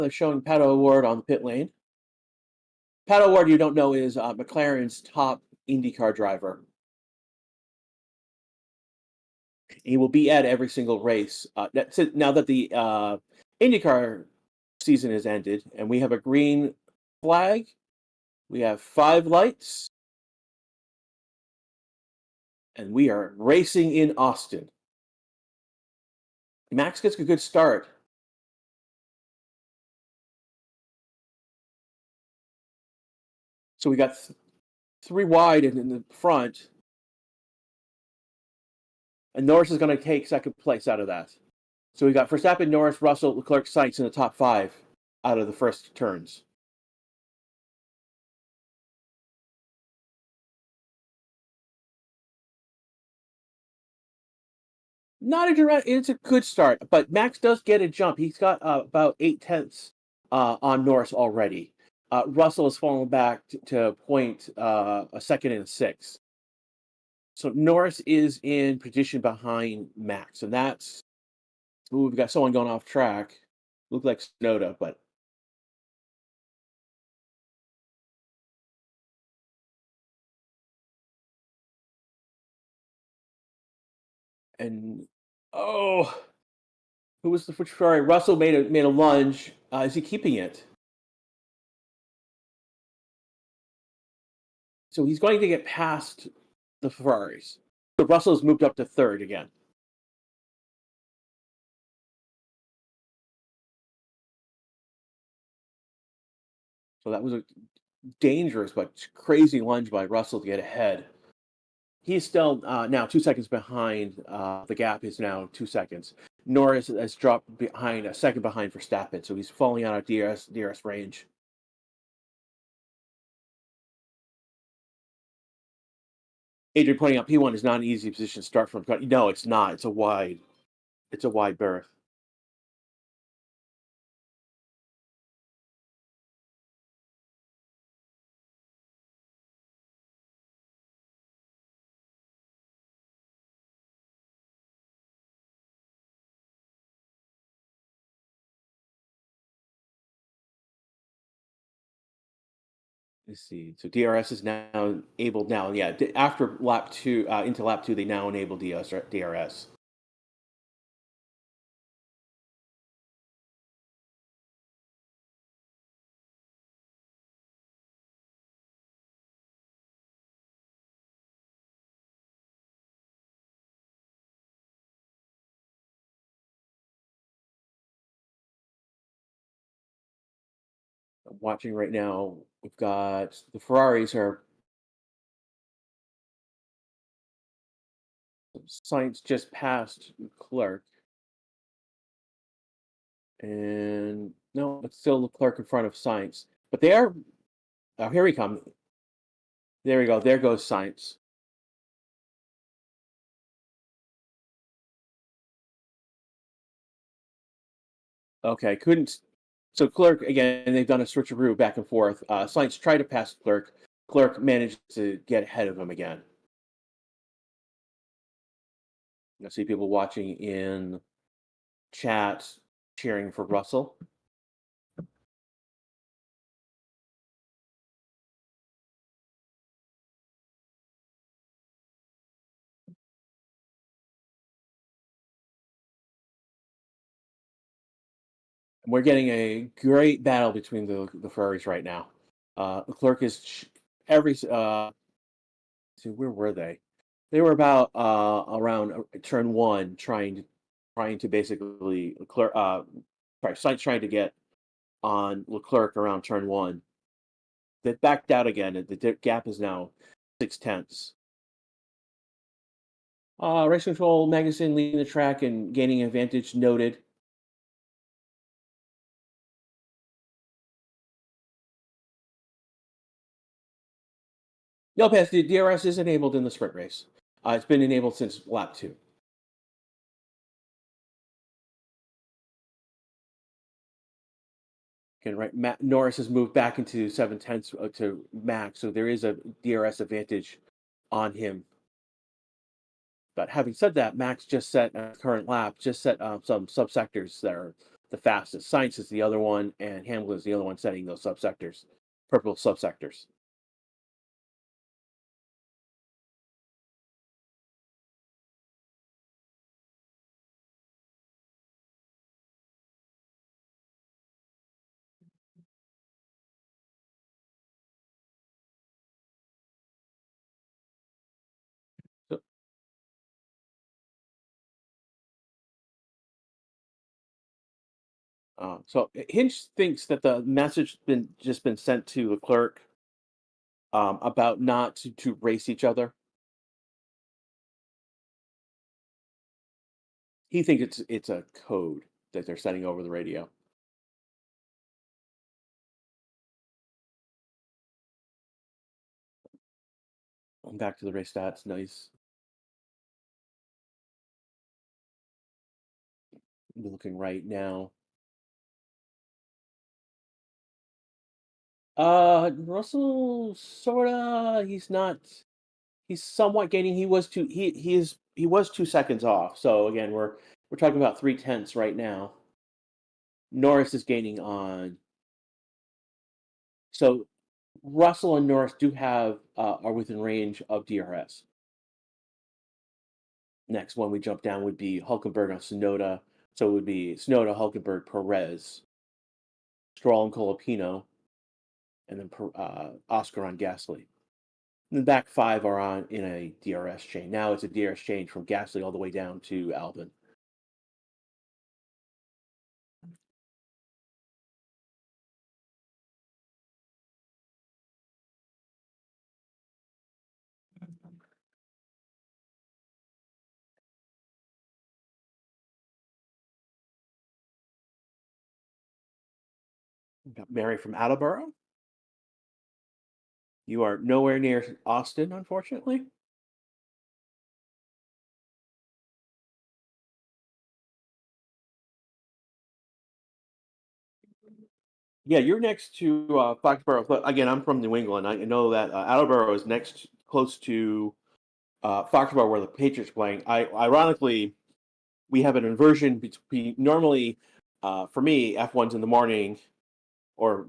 They're showing Pato Award on the pit lane. Pato Award, you don't know, is McLaren's top IndyCar driver. He will be at every single race. That's it. Now that the IndyCar season has ended, and we have a green flag, we have 5 lights, and we are racing in Austin. Max gets a good start. So we got 3 wide in the front, and Norris is going to take second place out of that. So we got Verstappen, Norris, Russell, Leclerc, Sainz in the top 5 out of the first turns. Not a direct. It's a good start, but Max does get a jump. He's got about 8 tenths on Norris already. Russell has fallen back to point a second and 6. So Norris is in position behind Max, and that's we've got someone going off track. Look like Snowda, but and oh, who was the Ferrari? Russell made a lunge. Is he keeping it? So he's going to get past the Ferraris. So Russell's moved up to third again. So that was a dangerous but crazy lunge by Russell to get ahead. He's still now 2 seconds behind. The gap is now 2 seconds. Norris has dropped behind a second behind Verstappen, so he's falling out of DRS range. Adrian pointing out P1 is not an easy position to start from. No, it's not. It's a wide berth. Let's see. So DRS is now enabled now. Yeah, after lap 2, into lap 2, they now enable DRS. I'm watching right now. We've got the Ferraris are Sainz just passed Leclerc, and no, it's still Leclerc in front of Sainz. But they are. Oh, here we come. There we go. There goes Sainz. Okay, couldn't. So Clerk again. They've done a switcheroo back and forth. Sainz tried to pass Clerk. Clerk managed to get ahead of him again. I see people watching in chat cheering for Russell. We're getting a great battle between the Ferraris right now. Leclerc is every. See, where were they? They were about around turn 1, trying to basically Leclerc. Sorry, Sainz trying to get on Leclerc around turn 1. They backed out again, and the gap is now 6 tenths. Race Control Magazine leading the track and gaining advantage noted. No, pass. The DRS is enabled in the sprint race. It's been enabled since lap 2. Okay, right. Norris has moved back into 7 tenths to Max, so there is a DRS advantage on him. But having said that, Max just set current lap, just set some subsectors that are the fastest. Sainz is the other one, and Hamilton is the other one setting those subsectors, purple subsectors. So, Hinch thinks that the message been just been sent to the clerk about not to race each other. He thinks it's a code that they're sending over the radio. I'm back to the race stats. Nice. I'm looking right now. Russell sorta. He's not. He's somewhat gaining. He was 2 seconds off. So again, we're talking about 3/10 right now. Norris is gaining on. So Russell and Norris do have are within range of DRS. Next one we jump down would be Hulkenberg on Sonoda. So it would be Sonoda, Hulkenberg, Perez, Stroll and Colapino, and then Oscar on Gasly. And the back five are on in a DRS chain. Now it's a DRS change from Gasly all the way down to Albon. We got Mary from Attleboro. You are nowhere near Austin, unfortunately. Yeah, you're next to Foxborough. But again, I'm from New England. I know that Attleboro is next, close to Foxborough, where the Patriots playing. Ironically, we have an inversion between normally, for me, F1's in the morning or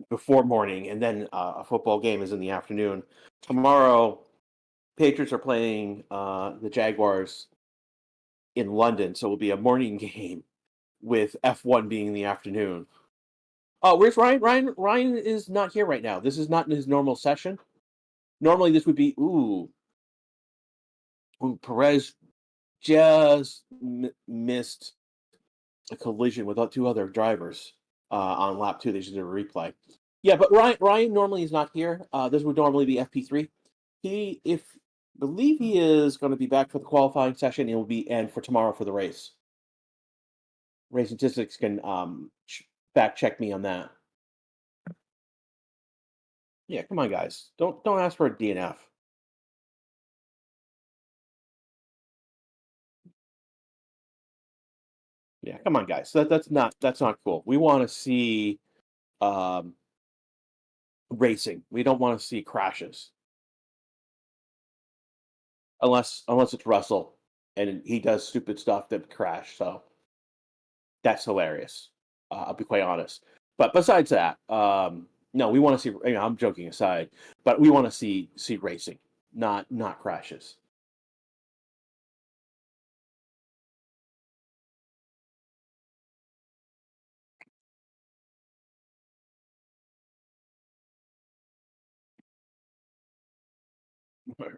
before morning, and then a football game is in the afternoon. Tomorrow, Patriots are playing the Jaguars in London, so it'll be a morning game with F1 being in the afternoon. Oh, where's Ryan? Ryan is not here right now. This is not in his normal session. Normally, this would be Perez just missed a collision with two other drivers on lap two. They should do a replay. Yeah, but Ryan normally is not here. This would normally be FP3. If believe he is going to be back for the qualifying session. It will be and for tomorrow for the race. Race statistics can fact check me on that. Yeah, come on, guys. Don't ask for a DNF. Yeah, come on, guys. That's not cool. We want to see um, racing. We don't want to see crashes, unless it's Russell and he does stupid stuff that crash. So that's hilarious. I'll be quite honest. But besides that, no, we want to see. I'm joking aside, but we want to see racing, not crashes.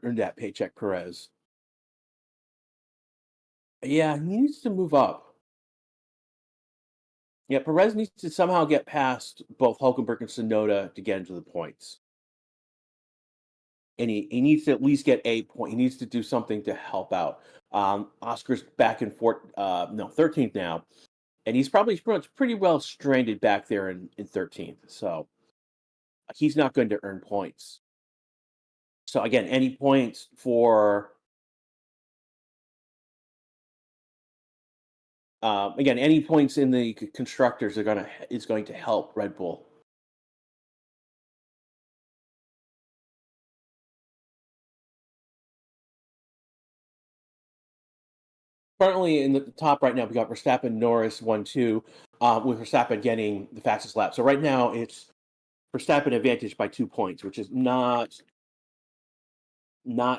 Earn that paycheck, Perez. Yeah, he needs to move up. Yeah, Perez needs to somehow get past both Hulkenberg and Sonoda to get into the points. And he needs to at least get a point. He needs to do something to help out. Oscar's back in 13th now, and he's probably pretty well stranded back there in 13th. So he's not going to earn points. So again, any points for any points in the constructors is going to help Red Bull. currently in the top right now, we got Verstappen, Norris 1-2, with Verstappen getting the fastest lap. So right now it's Verstappen advantage by 2 points, which is not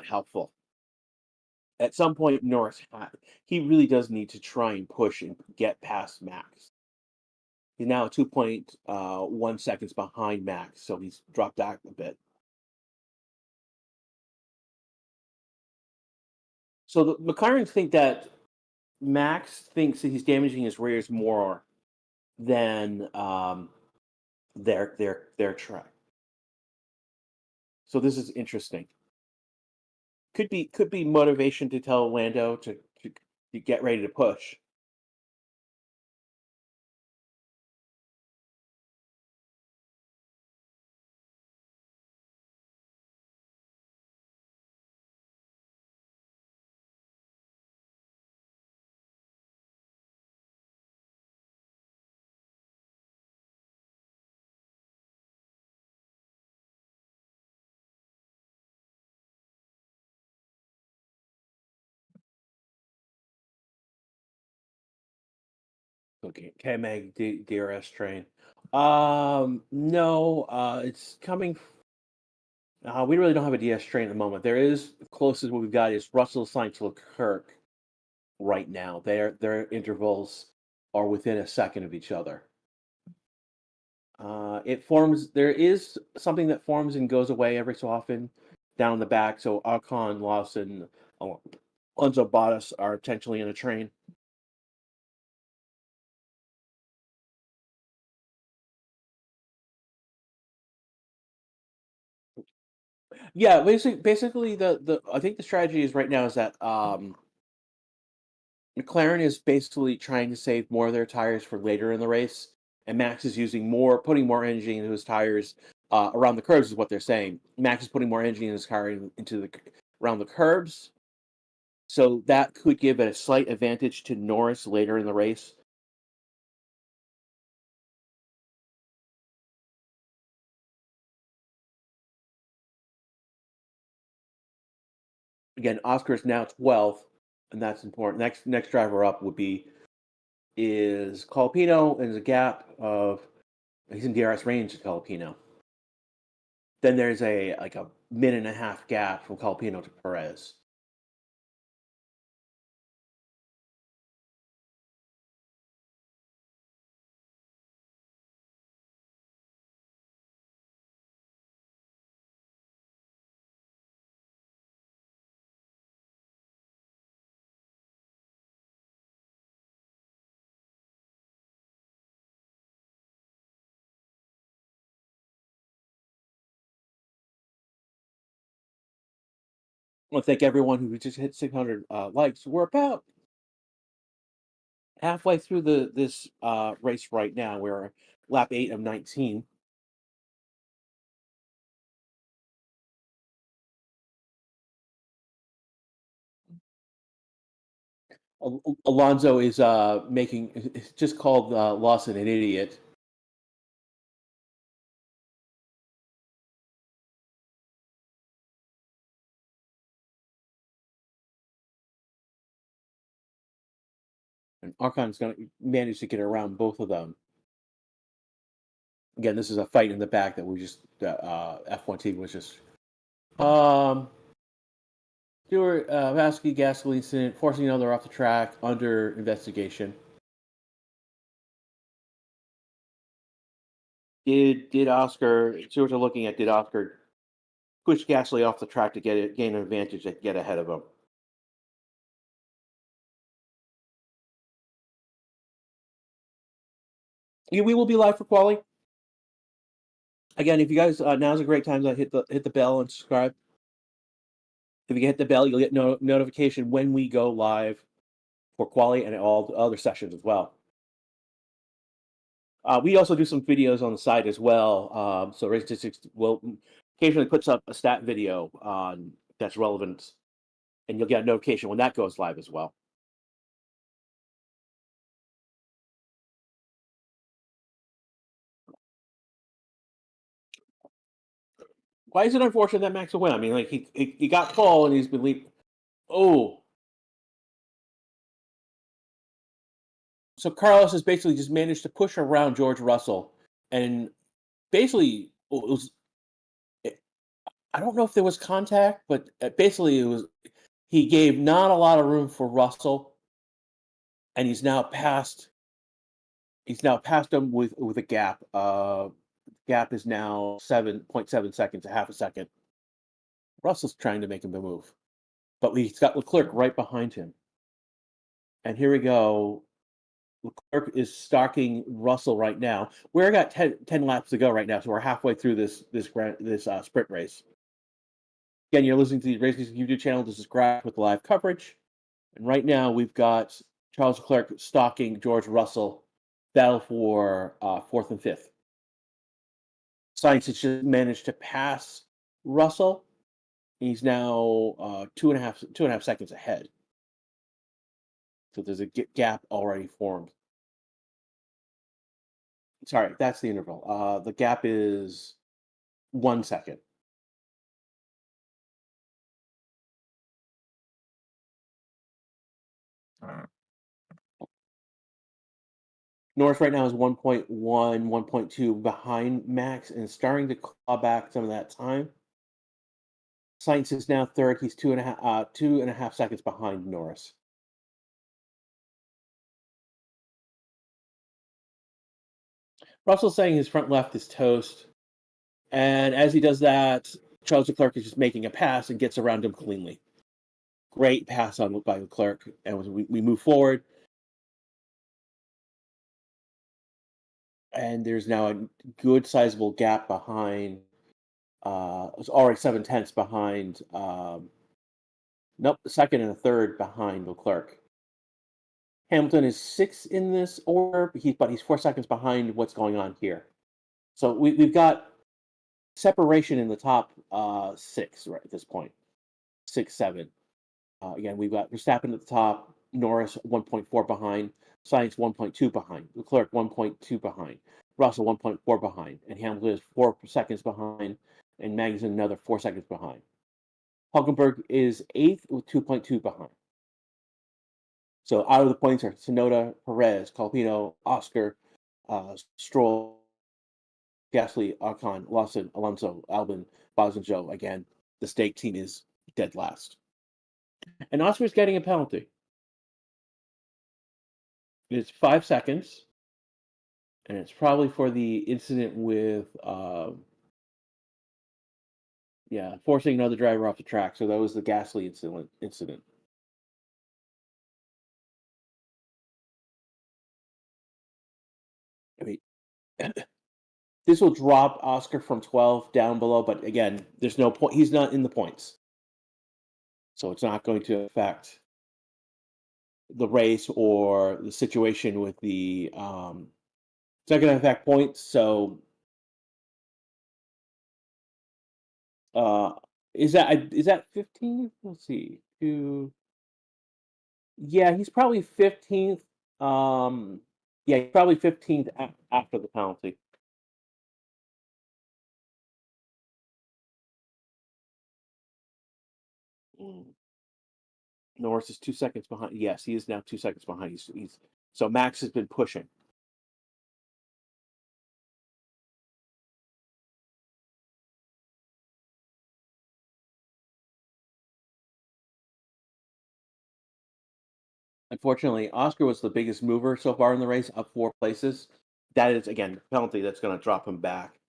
helpful. At some point, he really does need to try and push and get past Max. He's now 2.1 seconds behind Max, so he's dropped back a bit. So the McLarens think that Max thinks that he's damaging his rears more than their track. So this is interesting. Could be motivation to tell Lando to get ready to push. Okay, K-Mag DRS train. No, it's coming. We really don't have a DS train at the moment. There is closest what we've got is Russell, Sainz, Leclerc right now. Their intervals are within a second of each other. It forms. There is something that forms and goes away every so often down the back. So Ocon, Lawson, Alonso, Bottas are potentially in a train. Yeah, basically the I think the strategy is right now is that McLaren is basically trying to save more of their tires for later in the race, and Max is putting more energy into his tires around the curbs, is what they're saying. Max is putting more energy in his car around the curbs, so that could give a slight advantage to Norris later in the race. Again, Oscar is now 12th, and that's important. Next driver up would be is Colapino, and there's a gap of he's in DRS range of Colapino. Then there's a minute and a half gap from Colapino to Perez. I want to thank everyone who just hit 600 likes. We're about halfway through this race right now. We're lap 8 of 19. Alonso is just called Lawson an idiot. And Arcon's going to manage to get around both of them. Again, this is a fight in the back that we just F1 team was just Stewart Vasky gasoline incident, forcing another off the track under investigation. Did Oscar Stewart's are looking at did Oscar push Gasly off the track to gain an advantage to get ahead of him? Yeah, we will be live for quali. Again, if you guys now's a great time to hit the bell and subscribe. If you hit the bell, you'll get notification when we go live for quali and all the other sessions as well. We also do some videos on the side as well. So Race Statistics will occasionally puts up a stat video on that's relevant, and you'll get a notification when that goes live as well. Why is it unfortunate that Max will win? I mean, like he got Paul and he's been leaving. Oh, So Carlos has basically just managed to push around George Russell, and basically it was. I don't know if there was contact, but basically it was. He gave not a lot of room for Russell, and He's now passed him with a gap. Gap is now 7.7 seconds, a half a second. Russell's trying to make him move, but he's got Leclerc right behind him. And here we go. Leclerc is stalking Russell right now. We're got 10 laps to go right now, so we're halfway through this sprint race. Again, you're listening to the Racing YouTube channel. This is Graph with live coverage, and right now we've got Charles Leclerc stalking George Russell. Battle for fourth and fifth. Sainz has just managed to pass Russell. He's now 2.5 seconds ahead. So there's a gap already formed. Sorry, that's the interval. The gap is 1 second. Norris right now is 1.1, 1.2 behind Max and starting to claw back some of that time. Sainz is now third. He's 2.5 seconds behind Norris. Russell's saying his front left is toast. And as he does that, Charles Leclerc is just making a pass and gets around him cleanly. Great pass on by Leclerc. And we move forward. And there's now a good sizable gap behind. It's already 7/10 behind. Nope, a second and a third behind Leclerc. Hamilton is 6 in this order, but he's 4 seconds behind what's going on here. So we've got separation in the top 6 right at this point. 6, 7. Again, we've got Verstappen at the top, Norris 1.4 behind, Sainz 1.2 behind, Leclerc 1.2 behind, Russell 1.4 behind, and Hamilton is 4 seconds behind, and Magnussen another 4 seconds behind. Hulkenberg is 8th with 2.2 behind. So out of the points are Tsunoda, Perez, Colapino, Oscar, Stroll, Gasly, Ocon, Lawson, Alonso, Albon, Bottas, and Zhou. Again, the stake team is dead last. And Oscar is getting a penalty. It's 5 seconds, and it's probably for the incident with, forcing another driver off the track. So that was the Gasly incident. I mean, this will drop Oscar from 12 down below, but again, there's no point. He's not in the points, so it's not going to affect the race or the situation with the. It's not going to affect points. So, is that 15? Let's see. Yeah, he's probably 15th. Yeah, he's probably 15th after the penalty. Norris is 2 seconds behind. Yes, he is now 2 seconds behind. He's so Max has been pushing. Unfortunately, Oscar was the biggest mover so far in the race, up 4 places. That is again a penalty that's going to drop him back.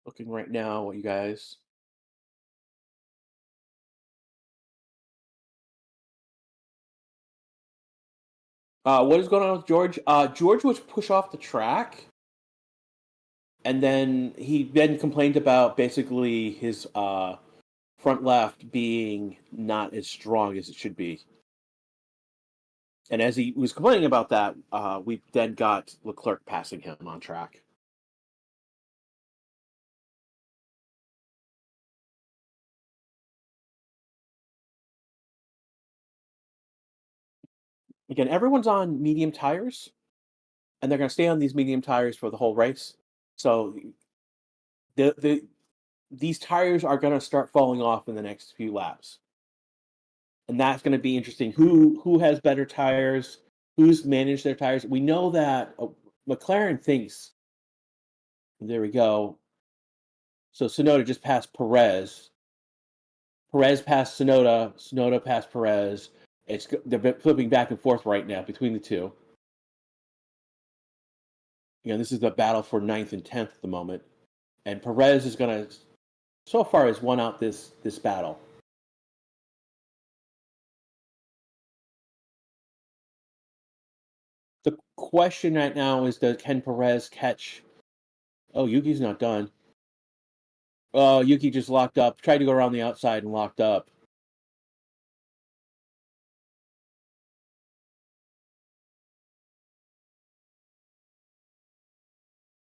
Looking right now, what you guys. What is going on with George? George was pushed off the track, and then he complained about basically his front left being not as strong as it should be. And as he was complaining about that, we then got Leclerc passing him on track. Again, everyone's on medium tires, and they're going to stay on these medium tires for the whole race. So these tires are going to start falling off in the next few laps. and that's going to be interesting. Who has better tires? Who's managed their tires? We know that McLaren thinks. There we go. So Sonoda just passed Perez. Perez passed Sonoda. Sonoda passed Perez. They're flipping back and forth right now between the two. This is the battle for 9th and 10th at the moment, and Perez is going to, so far, has won out this battle. The question right now is, can Perez catch? Oh, Yuki's not done. Oh, Yuki just locked up. Tried to go around the outside and locked up.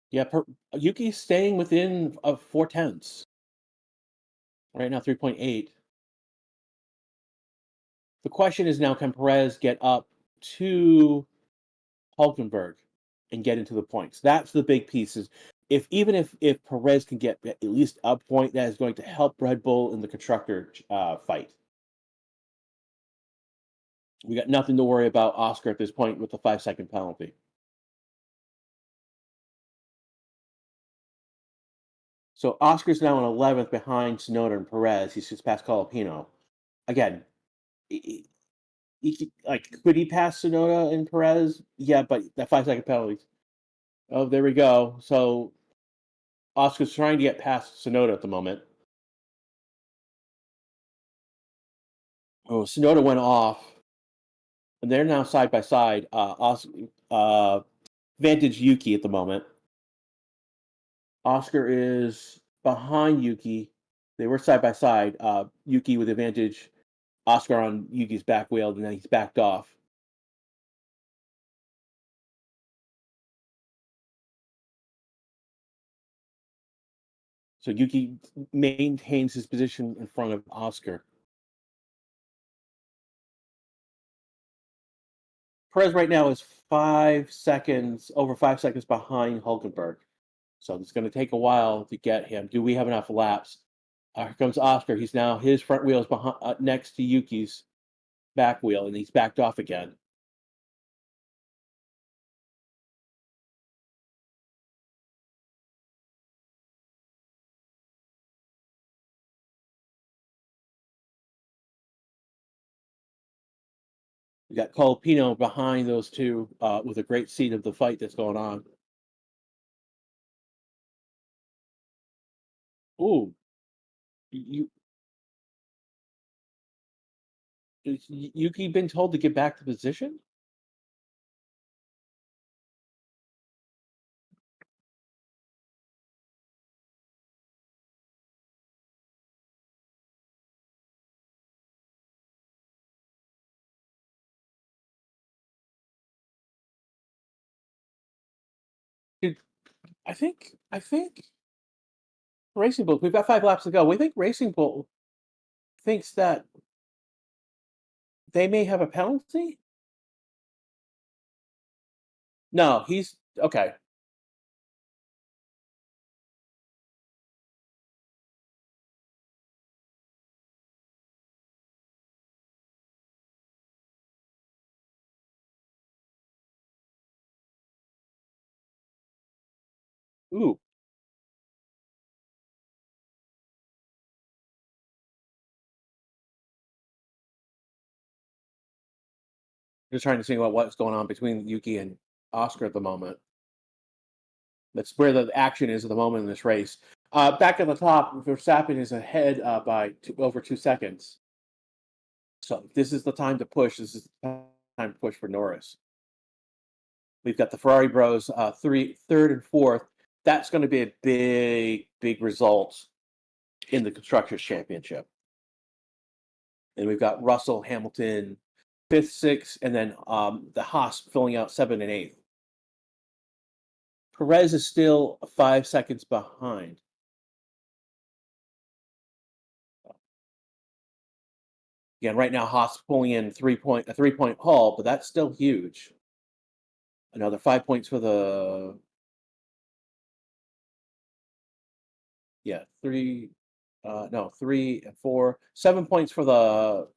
Yeah, Yuki's staying within 4 tenths right now, 3.8. The question is now, can Perez get up to Hulkenberg and get into the points? That's the big piece. Is if Perez can get at least a point, that is going to help Red Bull in the constructor fight. We got nothing to worry about Oscar at this point with the 5-second penalty. So Oscar's now in 11th behind Tsunoda and Perez. He's just past Colapino. Again, could he pass Tsunoda and Perez? Yeah, but that 5-second penalty. Oh, there we go. So Oscar's trying to get past Tsunoda at the moment. Oh, Tsunoda went off, and they're now side by side. Vantage Yuki at the moment. Oscar is behind Yuki. They were side by side. Yuki with advantage. Oscar on Yuki's back wheel, and then he's backed off. So Yuki maintains his position in front of Oscar. Perez right now is 5 seconds, over 5 seconds behind Hulkenberg. So it's going to take a while to get him. Do we have enough laps? Here comes Oscar. His front wheel is behind, next to Yuki's back wheel, and he's backed off again. We got Colapino behind those two with a great seat of the fight that's going on. Ooh, Yuki been told to get back to position? Dude, I think Racing Bull. We've got 5 laps to go. We think Racing Bull thinks that they may have a penalty. No, he's okay. Ooh, just trying to see what's going on between Yuki and Oscar at the moment. That's where the action is at the moment in this race. Back at the top, Verstappen is ahead by over 2 seconds. So this is the time to push. This is the time to push for Norris. We've got the Ferrari Bros, third and fourth. That's going to be a big result in the Constructors' Championship. And we've got Russell, Hamilton, 5th, 6th, and then the Haas filling out 7th and 8th. Perez is still 5 seconds behind. Again, right now Haas pulling in a 3-point haul, but that's still huge. Another 5 points for the 3 and 4, 7 points for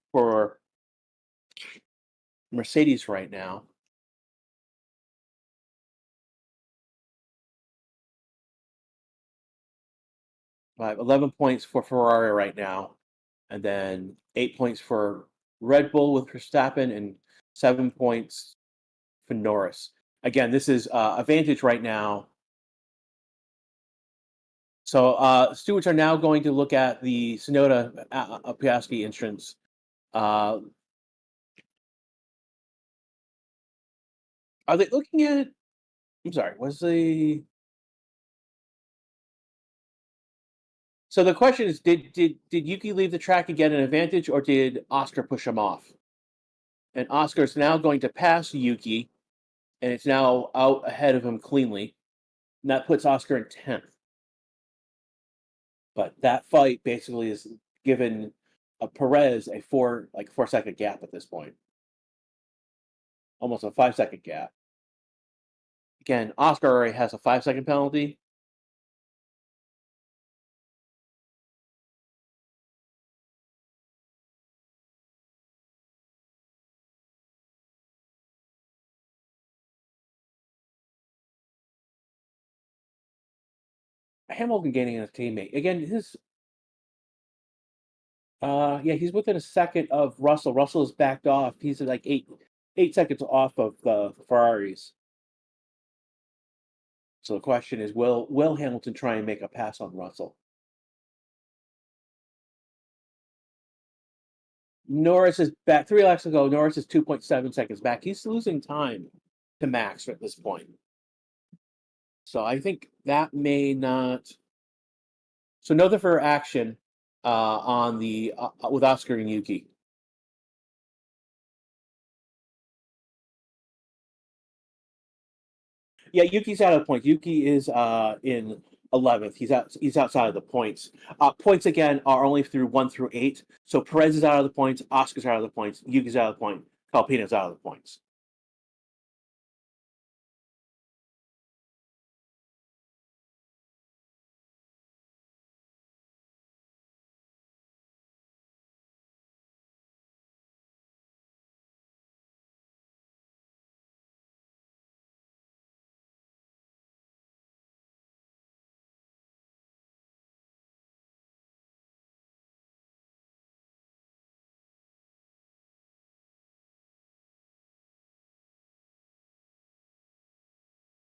Mercedes right now. 11 points for Ferrari right now, and then 8 points for Red Bull with Verstappen, and 7 points for Norris. Again, this is advantage right now. So stewards are now going to look at the Sonoda Piastri entrance. Are they looking at? I'm sorry. Was the So the question is, did Yuki leave the track and get an advantage, or did Oscar push him off? And Oscar is now going to pass Yuki, and it's now out ahead of him cleanly. And that puts Oscar in 10th. But that fight basically is given Perez a 4-second gap at this point, almost a 5-second gap. Again, Oscar already has a 5-second penalty. Hamilton gaining a teammate again. He's within a second of Russell. Russell is backed off. He's like 8 seconds off of the Ferraris. So the question is, will Hamilton try and make a pass on Russell? Norris is back 3 laps ago. Norris is 2.7 seconds back. He's losing time to Max at this point. So I think that may not. So no for action on the with Oscar and Yuki. Yeah, Yuki's out of the points. Yuki is in 11th. He's outside of the points. Points again are only through 1 through 8. So Perez is out of the points. Oscar's out of the points. Yuki's out of the point. Calpina's out of the points.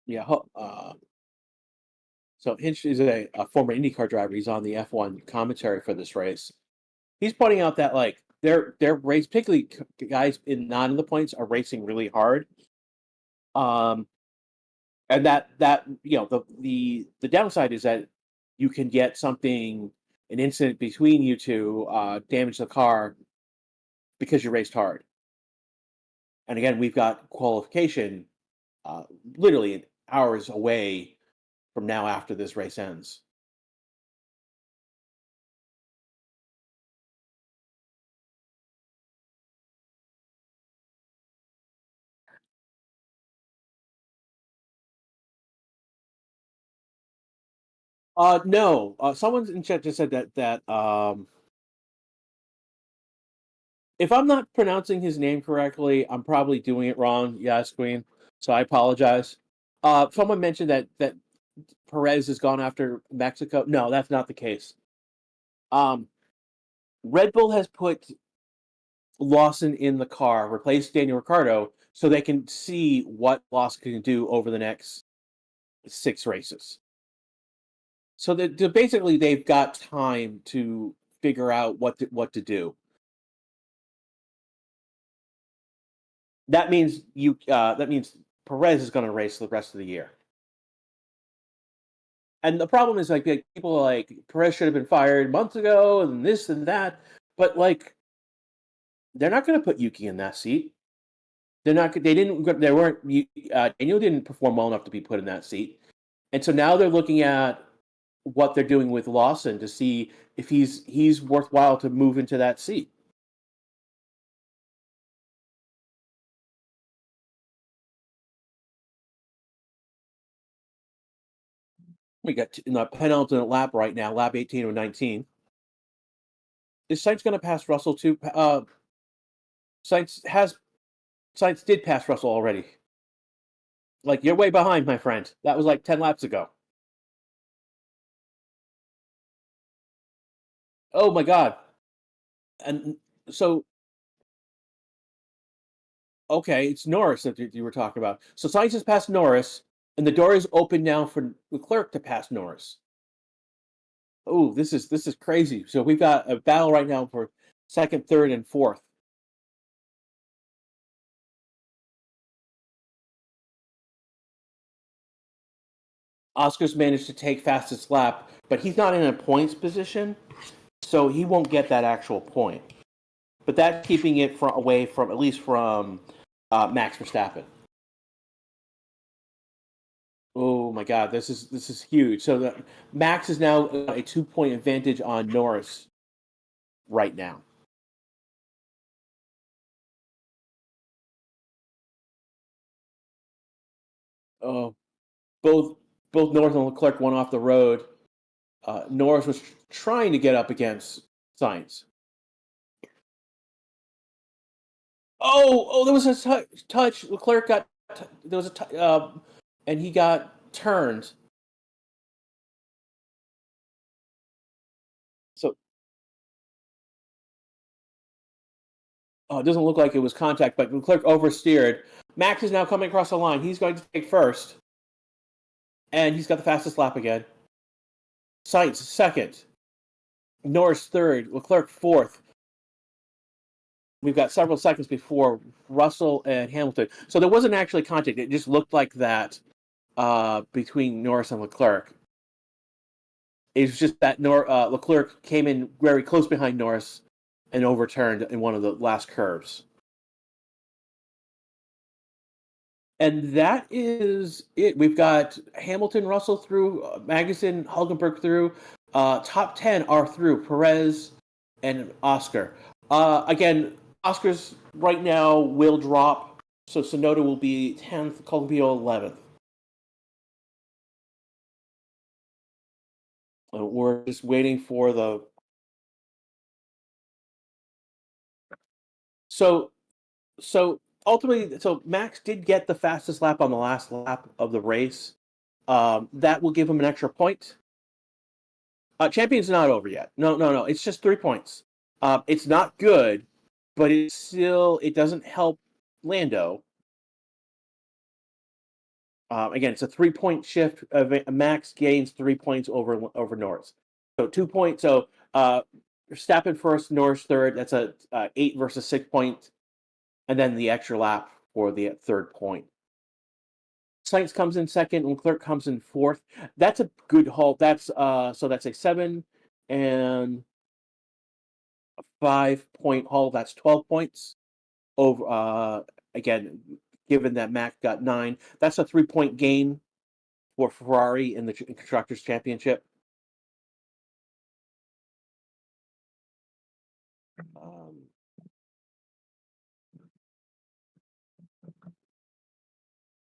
Yeah. So Hinch is a former IndyCar driver. He's on the F1 commentary for this race. He's pointing out that like their race, particularly guys not in the points, are racing really hard. And that the downside is that you can get an incident between you two, damage the car because you raced hard. And again, we've got qualification literally hours away from now after this race ends. No. Someone's in chat just said that if I'm not pronouncing his name correctly, I'm probably doing it wrong. Yes, Queen. So I apologize. Someone mentioned that Perez has gone after Mexico. No, that's not the case. Red Bull has put Lawson in the car, replaced Daniel Ricciardo, so they can see what Lawson can do over the next 6 races. So that basically they've got time to figure out what to do. That means Perez is going to race the rest of the year. And the problem is like people are like Perez should have been fired months ago and this and that, but like they're not going to put Yuki in that seat. They're not. They didn't. They weren't. Daniel didn't perform well enough to be put in that seat, and so now they're looking at what they're doing with Lawson to see if he's worthwhile to move into that seat. We got in the penultimate lap right now, lap 18 or 19. Is Sainz going to pass Russell too? Sainz has Sainz did pass Russell already. Like, you're way behind, my friend. That was like 10 laps ago. Oh my God. And so, okay, it's Norris that you were talking about. So Sainz has passed Norris, and the door is open now for Leclerc to pass Norris. Oh, this is crazy. So we've got a battle right now for second, third, and fourth. Oscar's managed to take fastest lap, but he's not in a points position, so he won't get that actual point. But that's keeping it away from at least from Max Verstappen. Oh my God, this is huge. So Max is now a 2 point advantage on Norris right now. Oh, both both Norris and Leclerc went off the road. Norris was trying to get up against Sainz. Oh, there was a touch. Leclerc got there was and he got turned. So it doesn't look like it was contact, but Leclerc oversteered. Max is now coming across the line. He's going to take first, and he's got the fastest lap again. Sainz second, Norris third, Leclerc fourth. We've got several seconds before Russell and Hamilton. So there wasn't actually contact. It just looked like that between Norris and Leclerc. It's just that Leclerc came in very close behind Norris and overturned in one of the last curves. And that is it. We've got Hamilton, Russell through, Magnussen, Hulkenberg through. Top 10 are through Perez and Oscar. Again, Oscar's right now will drop. So Sonoda will be 10th, Colombier 11th. We're just waiting for the. So ultimately, so Max did get the fastest lap on the last lap of the race. That will give him an extra point. Champion's not over yet. No. It's just 3 points. It's not good, but it doesn't help Lando. Again, it's a 3 point shift. Max gains 3 points over Norris. So 2 points. So Verstappen first, Norris third. That's a 8 versus 6 point, and then the extra lap for the third point. Sainz comes in second, Leclerc comes in fourth. That's a good haul. That's a 7 and 5 point haul. That's 12 points over. Again, given that Mac got 9, that's a 3 point gain for Ferrari in the constructors championship.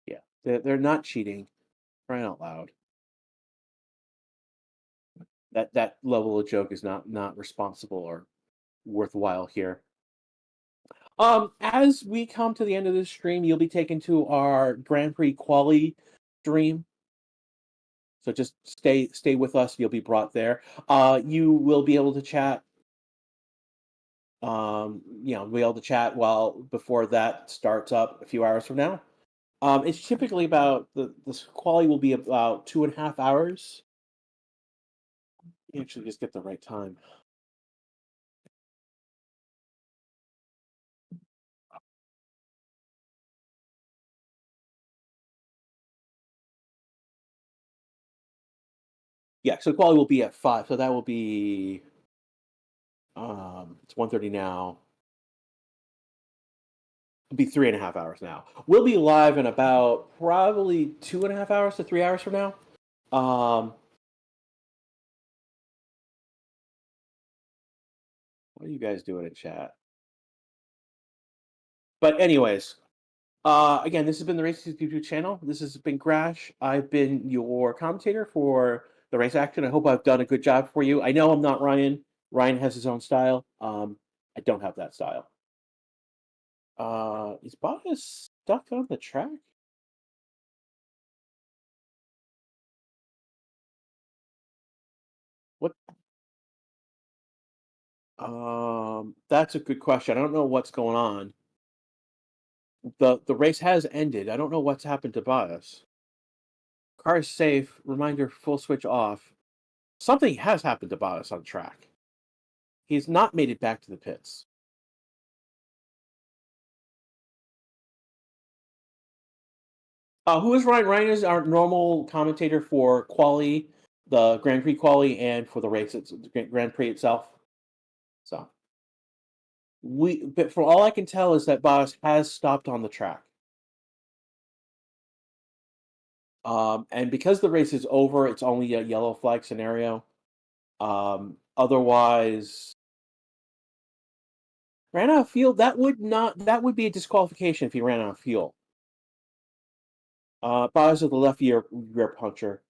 Yeah, they're not cheating. Crying out loud. That level of joke is not responsible or worthwhile here. As we come to the end of this stream, you'll be taken to our Grand Prix quali stream. So just stay with us. You'll be brought there. You will be able to chat. Be able to chat while before that starts up a few hours from now. It's typically about the quali will be about 2.5 hours. You actually just get the right time. Yeah, so quali will be at 5. So that will be it's 1:30 now. It'll be 3.5 hours now. We'll be live in about probably 2.5 hours to 3 hours from now. What are you guys doing in chat? But anyways, again, this has been the Racing YouTube channel. This has been Crash. I've been your commentator for the race action. I hope I've done a good job for you. I know I'm not Ryan. Ryan has his own style. I don't have that style. Is Bottas stuck on the track? What? That's a good question. I don't know what's going on. The race has ended. I don't know what's happened to Bottas. Car is safe. Reminder: full switch off. Something has happened to Bottas on track. He's not made it back to the pits. Who is Ryan? Ryan is our normal commentator for quali, the Grand Prix quali, and for the race, the Grand Prix itself. So but for all I can tell is that Bottas has stopped on the track. And because the race is over, it's only a yellow flag scenario. Otherwise, ran out of fuel. That would be a disqualification if he ran out of fuel. Bottas with the left rear puncture.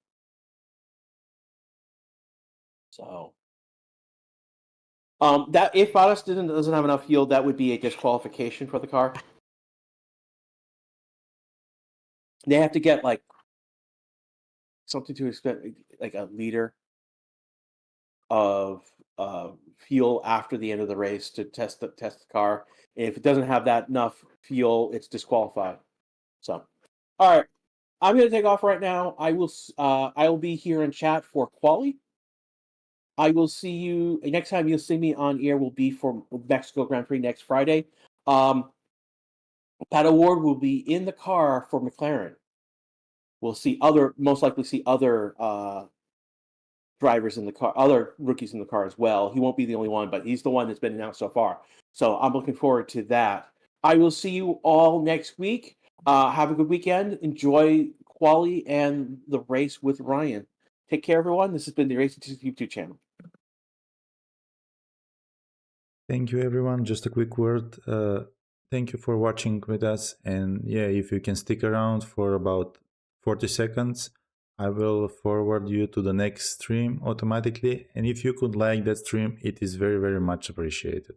So, that if Bottas doesn't have enough fuel, that would be a disqualification for the car. They have to get like something to expect, like a liter of fuel after the end of the race to test the car. If it doesn't have that enough fuel, it's disqualified. So, all right, I'm going to take off right now. I will be here in chat for quali. I will see you next time. You'll see me on air will be for Mexico Grand Prix next Friday. Pat Award will be in the car for McLaren. We'll most likely see other drivers in the car, other rookies in the car as well. He won't be the only one, but he's the one that's been announced so far. So I'm looking forward to that. I will see you all next week. Have a good weekend. Enjoy quali and the race with Ryan. Take care, everyone. This has been the Racing YouTube channel. Thank you, everyone. Just a quick word. Thank you for watching with us. And yeah, if you can stick around for about 40 seconds, I will forward you to the next stream automatically. And if you could like that stream, it is very, very much appreciated.